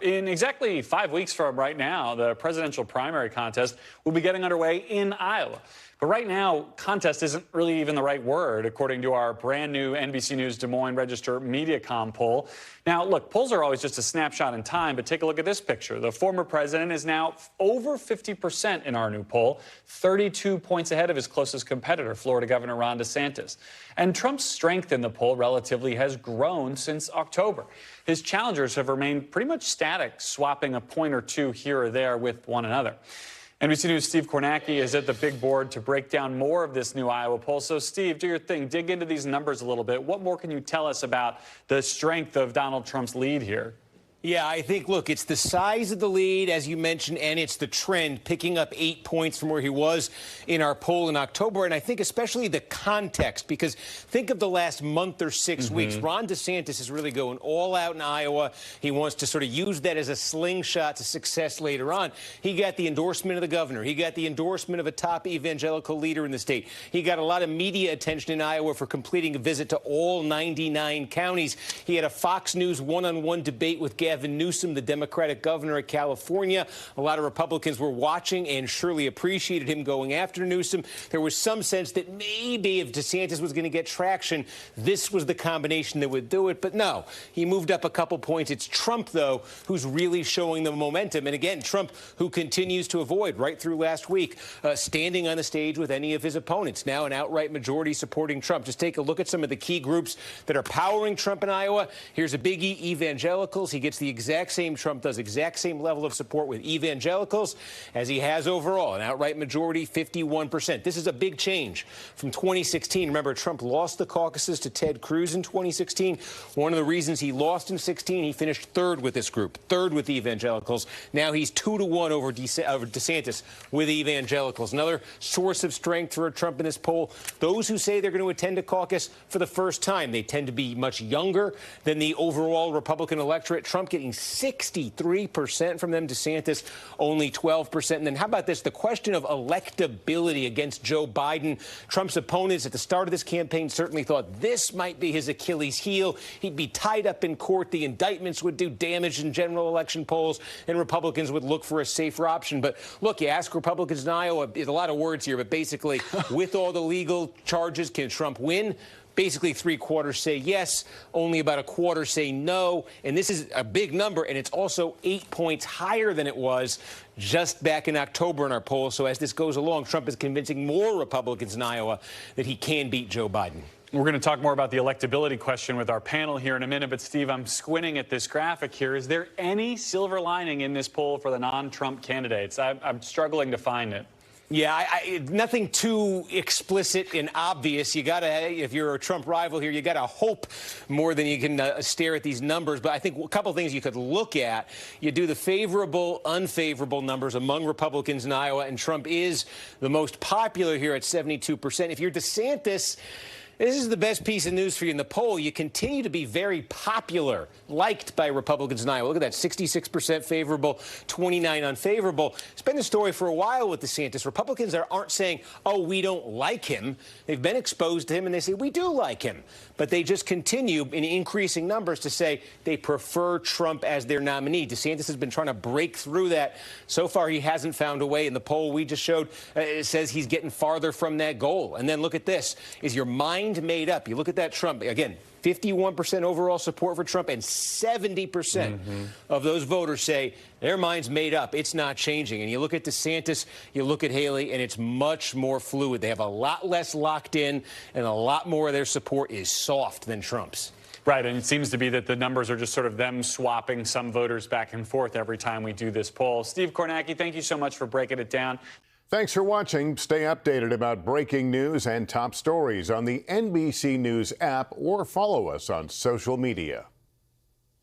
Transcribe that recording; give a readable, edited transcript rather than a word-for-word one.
In exactly 5 weeks from right now, the presidential primary contest will be getting underway in Iowa. But right now, contest isn't really even the right word, according to our brand new NBC News Des Moines Register Mediacom poll. Now, look, polls are always just a snapshot in time, but take a look at this picture. The former president is now over 50% in our new poll, 32 points ahead of his closest competitor, Florida Governor Ron DeSantis. And Trump's strength in the poll relatively has grown since October. His challengers have remained pretty much static, swapping a point or two here or there with one another. NBC News' Steve Kornacki is at the big board to break down more of this new Iowa poll. So, Steve, do your thing. Dig into these numbers a little bit. What more can you tell us about the strength of Donald Trump's lead here? Yeah, I think, look, it's the size of the lead, as you mentioned, and it's the trend, picking up 8 points from where he was in our poll in October. And I think especially the context, because think of the last month or 6 weeks. Ron DeSantis is really going all out in Iowa. He wants to sort of use that as a slingshot to success later on. He got the endorsement of the governor. He got the endorsement of a top evangelical leader in the state. He got a lot of media attention in Iowa for completing a visit to all 99 counties. He had a Fox News one-on-one debate with Gavin Newsom, the Democratic governor of California. A lot of Republicans were watching and surely appreciated him going after Newsom. There was some sense that maybe if DeSantis was going to get traction, this was the combination that would do it. But no, he moved up a couple points. It's Trump, though, who's really showing the momentum. And again, Trump, who continues to avoid right through last week, standing on the stage with any of his opponents. Now an outright majority supporting Trump. Just take a look at some of the key groups that are powering Trump in Iowa. Here's a biggie, evangelicals. He gets the exact same, Trump does exact same level of support with evangelicals as he has overall. An outright majority, 51%. This is a big change from 2016. Remember, Trump lost the caucuses to Ted Cruz in 2016. One of the reasons he lost in 16, he finished third with this group, third with evangelicals. Now he's 2-1 over DeSantis with evangelicals. Another source of strength for Trump in this poll, those who say they're going to attend a caucus for the first time. They tend to be much younger than the overall Republican electorate. Trump getting 63% from them, DeSantis only 12%. And then how about this? The question of electability against Joe Biden. Trump's opponents at the start of this campaign certainly thought this might be his Achilles heel. He'd be tied up in court. The indictments would do damage in general election polls, and Republicans would look for a safer option. But look, you ask Republicans in Iowa, there's a lot of words here, but basically, with all the legal charges, can Trump win? Basically, 3/4 say yes, only about a quarter say no. And this is a big number, and it's also 8 points higher than it was just back in October in our poll. So as this goes along, Trump is convincing more Republicans in Iowa that he can beat Joe Biden. We're going to talk more about the electability question with our panel here in a minute. But, Steve, I'm squinting at this graphic here. Is there any silver lining in this poll for the non-Trump candidates? I'm struggling to find it. Yeah, nothing too explicit and obvious. You got to, if you're a Trump rival here, you got to hope more than you can stare at these numbers. But I think a couple of things you could look at. You do the favorable, unfavorable numbers among Republicans in Iowa, and Trump is the most popular here at 72%. If you're DeSantis, this is the best piece of news for you in the poll. You continue to be very popular, liked by Republicans in Iowa. Look at that, 66% favorable, 29 unfavorable. It's been the story for a while with DeSantis. Republicans aren't saying, oh, we don't like him. They've been exposed to him, and they say, we do like him. But they just continue in increasing numbers to say they prefer Trump as their nominee. DeSantis has been trying to break through that. So far, he hasn't found a way. In the poll we just showed, it says he's getting farther from that goal. And then look at this. Is your mind made up? You look at that Trump, again, 51% overall support for Trump, and 70% of those voters say their mind's made up. It's not changing. And you look at DeSantis, you look at Haley, and it's much more fluid. They have a lot less locked in, and a lot more of their support is soft than Trump's. Right, and it seems to be that the numbers are just sort of them swapping some voters back and forth every time we do this poll. Steve Kornacki, thank you so much for breaking it down. Thanks for watching. Stay updated about breaking news and top stories on the NBC News app or follow us on social media.